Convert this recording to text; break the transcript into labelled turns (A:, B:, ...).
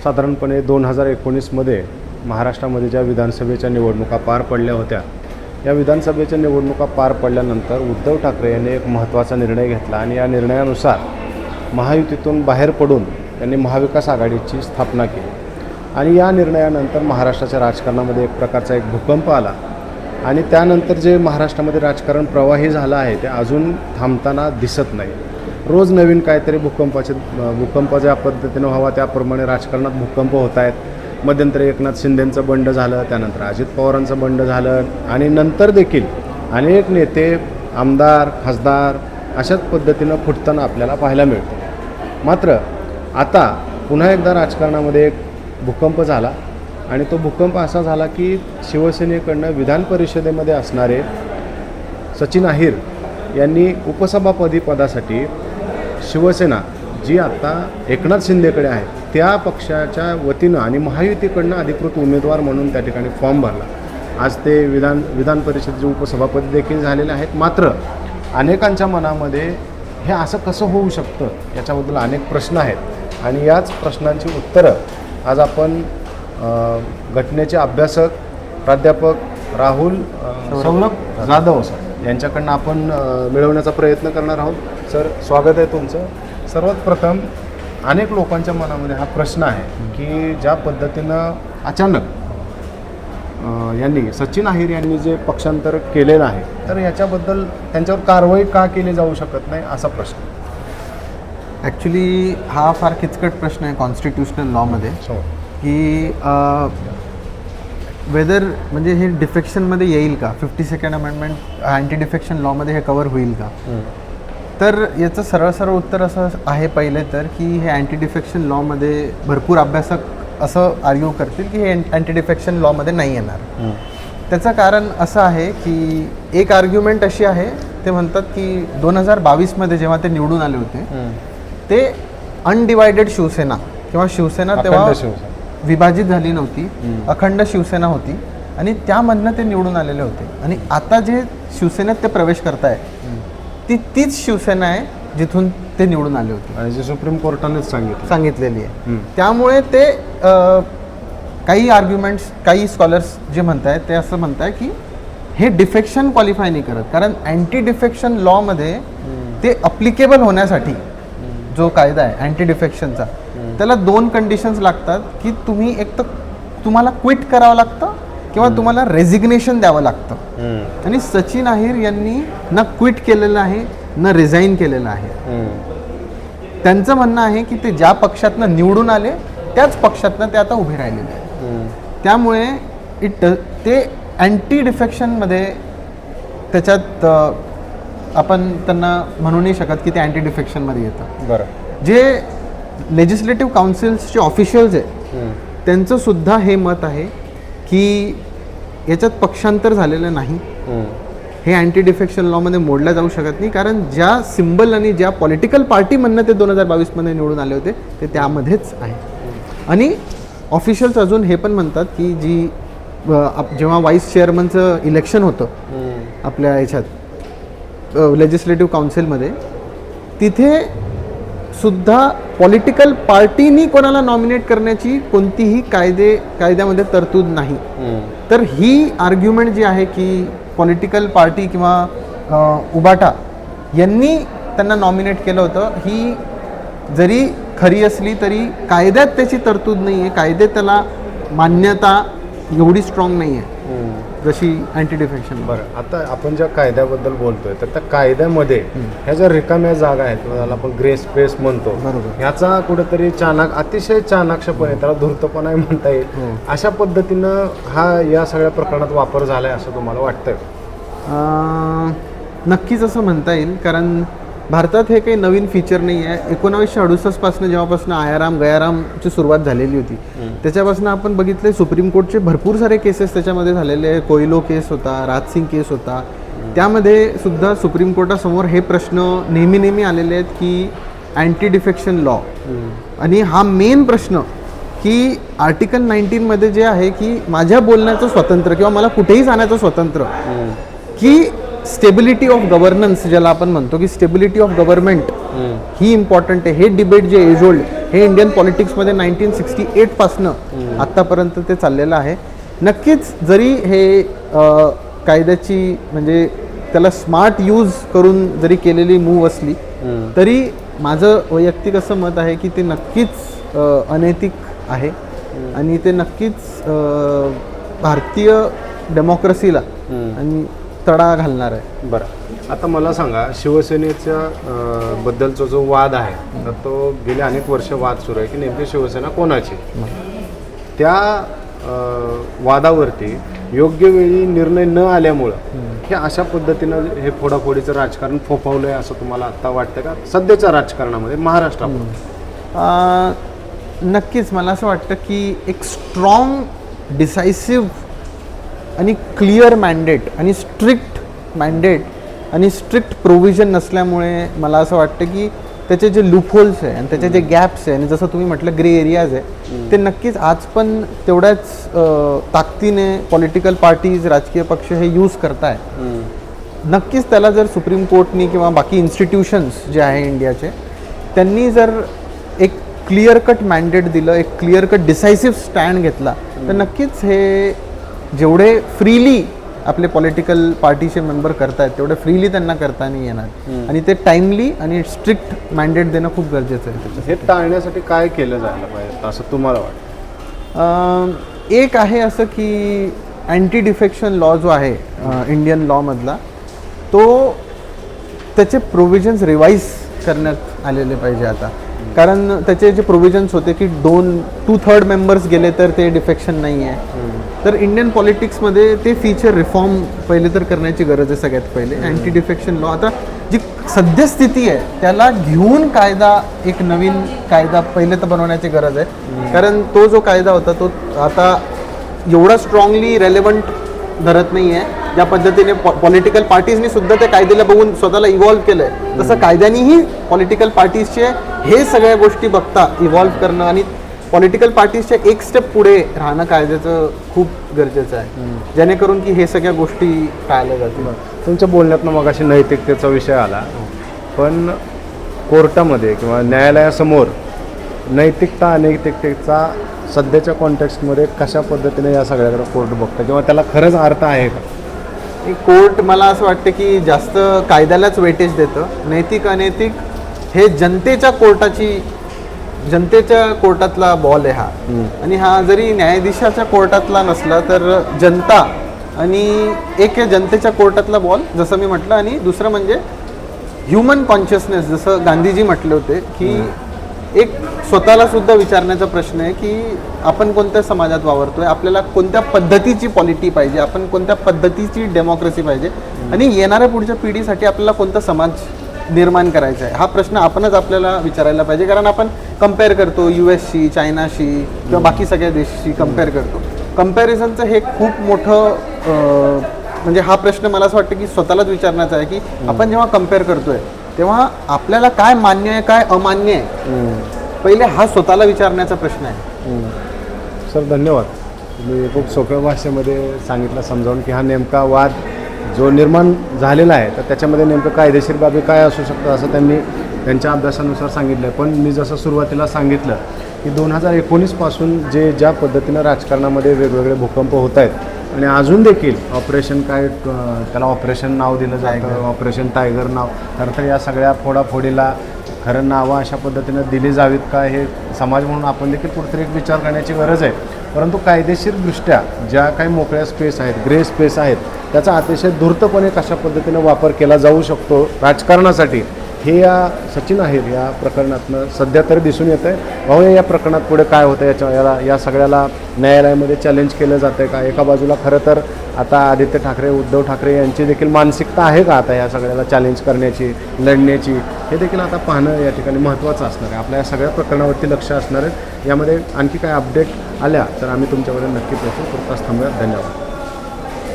A: साधारणपणे 2019मध्ये महाराष्ट्रामध्ये ज्या विधानसभेच्या निवडणुका पार पडल्या होत्या, या विधानसभेच्या निवडणुका पार पडल्यानंतर उद्धव ठाकरे यांनी एक महत्त्वाचा निर्णय घेतला आणि या निर्णयानुसार महायुतीतून बाहेर पडून त्यांनी महाविकास आघाडीची स्थापना केली. आणि या निर्णयानंतर महाराष्ट्राच्या राजकारणामध्ये एक प्रकारचा एक भूकंप आला आणि त्यानंतर जे महाराष्ट्रामध्ये राजकारण प्रवाही झालं आहे ते अजून थांबताना दिसत नाही. रोज नवीन काहीतरी भूकंप ज्या पद्धतीनं व्हावा त्याप्रमाणे राजकारणात भूकंप होत आहेत. मध्यंतरी एकनाथ शिंदेंचं बंड झालं, त्यानंतर अजित पवारांचं बंड झालं आणि नंतर देखील अनेक नेते, आमदार, खासदार अशाच पद्धतीनं फुटताना आपल्याला पाहायला मिळतं. मात्र आता पुन्हा एकदा राजकारणामध्ये एक भूकंप झाला आणि तो भूकंप असा झाला की शिवसेनेकडनं विधान परिषदेमध्ये असणारे सचिन अहिर यांनी उपसभापती पदासाठी शिवसेना जी आता एकनाथ शिंदेकडे आहे त्या पक्षाच्या वतीनं आणि महायुतीकडनं अधिकृत उमेदवार म्हणून त्या ठिकाणी फॉर्म भरला. आज ते विधान परिषदेचे उपसभापती देखील झालेले आहेत. मात्र अनेकांच्या मनामध्ये हे असं कसं होऊ शकतं याच्याबद्दल अनेक प्रश्न आहेत आणि याच प्रश्नांची उत्तरं आज आपण घटनेचे अभ्यासक प्राध्यापक राहुल सौरभ जाधव सर यांच्याकडनं आपण मिळवण्याचा प्रयत्न करणार आहोत. सर, स्वागत आहे तुमचं. सर्वात प्रथम अनेक लोकांच्या मनामध्ये हा प्रश्न आहे की ज्या पद्धतीनं अचानक यांनी सचिन अहिर यांनी जे पक्षांतर केलेलं आहे तर याच्याबद्दल त्यांच्यावर कारवाई का केली जाऊ शकत नाही असा प्रश्न.
B: ॲक्च्युली हा फार किचकट प्रश्न आहे कॉन्स्टिट्युशनल लॉमध्ये की वेदर म्हणजे हे डिफेक्शनमध्ये येईल का, 52nd अमेंडमेंट अँटी डिफेक्शन लॉमध्ये हे कवर होईल का. तर याचं सरळ उत्तर असं आहे पहिले तर की हे अँटी डिफेक्शन लॉमध्ये भरपूर अभ्यासक असं आर्ग्यू करतील की हे अँटी डिफेक्शन लॉमध्ये नाही येणार. त्याचं कारण असं आहे की एक आर्ग्युमेंट अशी आहे, ते म्हणतात की 2022मध्ये जेव्हा ते निवडून आले होते ते अनडिवायडेड शिवसेना किंवा शिवसेना तेव्हा विभाजित झाली नव्हती, अखंड शिवसेना होती आणि त्यामधनं ते निवडून आलेले होते. आणि आता जे शिवसेनेत ते प्रवेश करताय तीच शिवसेना आहे जिथून ते निवडून आले होते
A: आणि जे सुप्रीम कोर्टानेच
B: सांगितलेली आहे. त्यामुळे ते काही आर्ग्युमेंट्स, काही स्कॉलर्स जे म्हणतायत ते असं म्हणताय की हे डिफेक्शन क्वालिफाय नाही करत, कारण अँटी डिफेक्शन लॉमध्ये ते अप्लिकेबल होण्यासाठी जो कायदा आहे अँटी डिफेक्शनचा त्याला 2 कंडिशन्स लागतात की तुम्ही एक तर तुम्हाला क्विट करावं लागतं किंवा तुम्हाला रेझिग्नेशन द्यावं लागतं. आणि सचिन अहिर यांनी ना क्विट केलेलं आहे ना रिझाईन केलेलं आहे. त्यांचं म्हणणं आहे की ते ज्या पक्षातनं निवडून आले त्याच पक्षातनं ते आता उभे राहिलेले आहेत. त्यामुळे ते अँटी डिफेक्शनमध्ये त्याच्यात आपण त्यांना म्हणू नाही शकत की ते अँटी डिफेक्शनमध्ये येतं.
A: बरं.
B: जे लेजिस्लेटिव्ह काउन्सिल्सचे ऑफिशियल्स आहेत त्यांचं सुद्धा हे मत आहे की याच्यात पक्षांतर झालेलं नाही, हे अँटी डिफेक्शन लॉमध्ये मोडलं जाऊ शकत नाही, कारण ज्या सिम्बल आणि ज्या पॉलिटिकल पार्टीमधनं ते 2022मध्ये निवडून आले होते ते त्यामध्येच आहे. आणि ऑफिशियल्स अजून हे पण म्हणतात की जी जेव्हा व्हाईस चेअरमनचं इलेक्शन होतं आपल्या याच्यात लेजिस्लेटिव्ह काउन्सिलमध्ये तिथे सुद्धा पॉलिटिकल पार्टीनी कोणाला नॉमिनेट करण्याची कोणतीही कायद्यामध्ये तरतूद नाही. तर ही आर्ग्युमेंट जी आहे की पॉलिटिकल पार्टी किंवा उबाटा यांनी त्यांना नॉमिनेट केलं होतं ही जरी खरी असली तरी कायद्यात त्याची तरतूद नाही आहे, कायद्यात त्याला मान्यता एवढी स्ट्रॉंग नाही आहे जशी अँटी डिफेक्शन.
A: बरं, आता आपण ज्या कायद्याबद्दल बोलतोय तर त्या कायद्यामध्ये ह्या ज्या रिकाम्या जागा आहेत त्याला आपण ग्रे स्पेस म्हणतो,
B: बरोबर,
A: ह्याचा कुठेतरी अतिशय चाणाक्षपणे त्याला धूर्तपणा म्हणता येईल अशा पद्धतीनं हा या सगळ्या प्रकरणात वापर झालाय असं तुम्हाला वाटतंय?
B: नक्कीच असं म्हणता येईल, कारण भारतात हे काही नवीन फीचर नाही आहे. 1968 जेव्हापासून आयाराम गयारामची सुरुवात झालेली होती त्याच्यापासून आपण बघितले सुप्रीम कोर्टचे भरपूर सारे केसेस त्याच्यामध्ये झालेले. कोयलो केस होता, राजसिंग केस होता, त्यामध्ये सुद्धा सुप्रीम कोर्टासमोर हे प्रश्न नेहमी आलेले आहेत की अँटी डिफेक्शन लॉ. आणि हा मेन प्रश्न की आर्टिकल 19मध्ये जे आहे की माझ्या बोलण्याचं स्वातंत्र्य किंवा मला कुठेही जाण्याचं स्वातंत्र्य, की स्टेबिलिटी ऑफ गव्हर्नन्स ज्याला आपण म्हणतो की stability of government he important आहे. हे डिबेट जे एज ओल्ड, हे इंडियन पॉलिटिक्समध्ये 1968पासनं आत्तापर्यंत ते चाललेलं आहे. नक्कीच जरी हे कायद्याची म्हणजे त्याला स्मार्ट यूज करून जरी केलेली मूव असली तरी माझं वैयक्तिक असं मत आहे की ते नक्कीच अनैतिक आहे आणि ते नक्कीच भारतीय डेमोक्रेसीला आणि तडा घालणार आहे.
A: बरं, आता मला सांगा, शिवसेनेच्या बद्दलचा जो वाद आहे तर तो गेले अनेक वर्ष वाद सुरू आहे की नेमकी शिवसेना कोणाची. त्या वादावरती योग्य वेळी निर्णय न आल्यामुळं हे अशा पद्धतीनं हे फोडाफोडीचं राजकारण फोफावलं आहे असं तुम्हाला आत्ता वाटतं का सध्याच्या राजकारणामध्ये महाराष्ट्रामध्ये?
B: नक्कीच मला असं वाटतं की एक स्ट्रॉंग, डिसायसिव्ह आणि क्लिअर मॅन्डेट आणि स्ट्रिक्ट मॅन्डेट आणि स्ट्रिक्ट प्रोव्हिजन नसल्यामुळे मला असं वाटतं की त्याचे जे लूपहोल्स आहे आणि त्याचे जे गॅप्स आहे आणि जसं तुम्ही म्हटलं ग्रे एरियाज आहे ते नक्कीच आज पण तेवढ्याच ताकदीने पॉलिटिकल पार्टीज, राजकीय पक्ष हे यूज करताय. नक्कीच त्याला जर सुप्रीम कोर्टनी किंवा बाकी इन्स्टिट्यूशन्स जे आहे इंडियाचे त्यांनी जर एक क्लिअर कट मॅन्डेट दिलं, एक क्लिअर कट डिसायसिव्ह स्टँड घेतला तर नक्कीच हे जेवढे फ्रीली आपले पॉलिटिकल पार्टीचे मेंबर करतायत तेवढे फ्रीली त्यांना करता नाही येणार आणि ते टाइमली आणि स्ट्रिक्ट मॅन्डेट देणं खूप गरजेचं आहे.
A: हे टाळण्यासाठी काय केलं जायला पाहिजे असं तुम्हाला वाटतं?
B: एक आहे असं की अँटी डिफेक्शन लॉ जो आहे इंडियन लॉमधला तो त्याचे प्रोव्हिजन्स रिवाईज करण्यात आलेले पाहिजे आता. कारण त्याचे जे प्रोव्हिजन्स होते की 2/3 मेंबर्स गेले तर ते डिफेक्शन नाही आहे. तर इंडियन पॉलिटिक्समध्ये ते फीचर रिफॉर्म पहिले तर करण्याची गरज आहे सगळ्यात पहिले. अँटी डिफेक्शन लॉ आता जी सद्यस्थिती आहे त्याला घेऊन कायदा, एक नवीन कायदा पहिले तर बनवण्याची गरज आहे. कारण तो जो कायदा होता तो आता एवढा स्ट्रॉंगली रेलेवंट धरत नाही आहे. ज्या पद्धतीने पॉलिटिकल पार्टीजनी सुद्धा त्या कायद्याला बघून स्वतःला इव्हॉल्व्ह केलं आहे तसं कायद्यानीही पॉलिटिकल पार्टीजचे हे सगळ्या गोष्टी बघता इव्हॉल्व्ह करणं आणि पॉलिटिकल पार्टीजच्या एक स्टेप पुढे राहणं कायद्याचं खूप गरजेचं आहे जेणेकरून की हे सगळ्या गोष्टी टाळल्या जातील.
A: तुमच्या बोलण्यातनं मग अशी नैतिकतेचा विषय आला, पण कोर्टामध्ये किंवा न्यायालयासमोर नैतिकता अनैतिकतेचा सध्याच्या कॉन्टेक्स्टमध्ये कशा पद्धतीने या सगळ्याकडे कोर्ट बघतं किंवा त्याला खरंच अर्थ आहे का?
B: कोर्ट मला असं वाटतं की जास्त कायद्यालाच वेटेज देतं. नैतिक अनैतिक हे जनतेच्या कोर्टातला बॉल आहे हा. आणि हा जरी न्यायाधीशाच्या कोर्टातला नसला तर जनता आणि एक आहे जनतेच्या कोर्टातला बॉल जसं मी म्हटलं. आणि दुसरं म्हणजे ह्युमन कॉन्शियसनेस, जसं गांधीजी म्हटले होते की एक स्वतःला सुद्धा विचारण्याचा प्रश्न आहे की आपण कोणत्या समाजात वावरतोय, आपल्याला कोणत्या पद्धतीची पॉलिटी पाहिजे, आपण कोणत्या पद्धतीची डेमोक्रेसी पाहिजे आणि येणाऱ्या पुढच्या पिढीसाठी आपल्याला कोणता समाज निर्माण करायचा आहे हा प्रश्न आपणच आपल्याला विचारायला पाहिजे. कारण आपण कम्पेअर करतो US-शी, चायनाशी किंवा बाकी सगळ्या देशाशी कम्पेअर करतो. कम्पॅरिझनचं हे खूप मोठं म्हणजे हा प्रश्न मला असं वाटतं की स्वतःलाच विचारण्याचा आहे की आपण जेव्हा कम्पेअर करतोय तेव्हा आपल्याला काय मान्य आहे, काय अमान्य आहे, पहिले हा स्वतःला विचारण्याचा प्रश्न आहे.
A: सर धन्यवाद. तुम्ही खूप सोप्या भाषेमध्ये सांगितलं समजावून की हा नेमका वाद जो निर्माण झालेला आहे तर त्याच्यामध्ये नेमकं कायदेशीर बाबी काय असू शकतं असं त्यांनी त्यांच्या अभ्यासानुसार सांगितलं आहे. पण मी जसं सुरुवातीला सांगितलं की 2019 पासून ज्या पद्धतीनं राजकारणामध्ये वेगवेगळे भूकंप होत आहेत आणि अजून देखील ऑपरेशन काय त्याला ऑपरेशन नाव दिलं जातं, ऑपरेशन टायगर नाव, खरं तर या सगळ्या फोडाफोडीला खरं नावं अशा पद्धतीनं दिली जावीत का हे समाज म्हणून आपण देखील कुठेतरी एक विचार करण्याची गरज आहे. परंतु कायदेशीरदृष्ट्या ज्या काही मोकळ्या स्पेस आहेत, ग्रे स्पेस आहेत, त्याचा अतिशय धूर्तपणे कशा पद्धतीनं वापर केला जाऊ शकतो राजकारणासाठी हे या सचिन आहेर या प्रकरणातनं सध्या तरी दिसून येतं आहे. भाऊ या प्रकरणात पुढे काय होतं या सगळ्याला न्यायालयामध्ये चॅलेंज केलं जातं का? एका बाजूला खरं तर आता आदित्य ठाकरे, उद्धव ठाकरे यांची देखील मानसिकता आहे का आता या सगळ्याला चॅलेंज करण्याची, लढण्याची, हे देखील आता पाहणं या ठिकाणी महत्त्वाचं असणार आहे. आपल्या या सगळ्या प्रकरणावरती लक्ष असणार आहे. यामध्ये आणखी काय अपडेट आल्या तर आम्ही तुमच्याकडे नक्की पोहोचू. तुर्तास थांबूया. धन्यवाद.